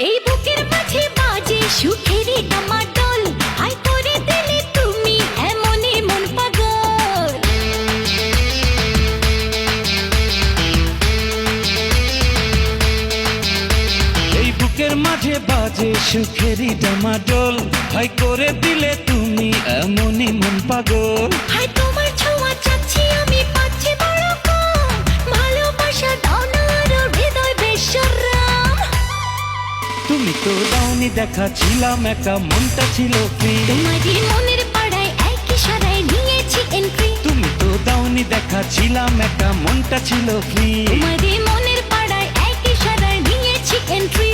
এই বুকের মাঝে বাজে সুখেরই ডামাডোল, হাই করে দিলে তুমি এমনই মন পাগল। এই বুকের মাঝে বাজে সুখেরই ডামাডোল, হাই করে দিলে তুমি এমনই মন পাগল। হাই তোমার ছোঁয়া চাচ্ছি আমি, পাচ্ছি বড় কম, ভালোবাসা দাও না আরো হৃদয় বেশরম। তুমি তো দাওনি দেখা, ছিলাম একা, মনটা ছিল ফ্রি। তোমারই মনের পাড়ায় এক ইশারায় নিয়েছি এন্ট্রি। তুমি তো দাওনি দেখা, ছিলাম একা, মনটা ছিল ফ্রি। তোমারই মনের পাড়ায় এক ইশারায় নিয়েছি এন্ট্রি।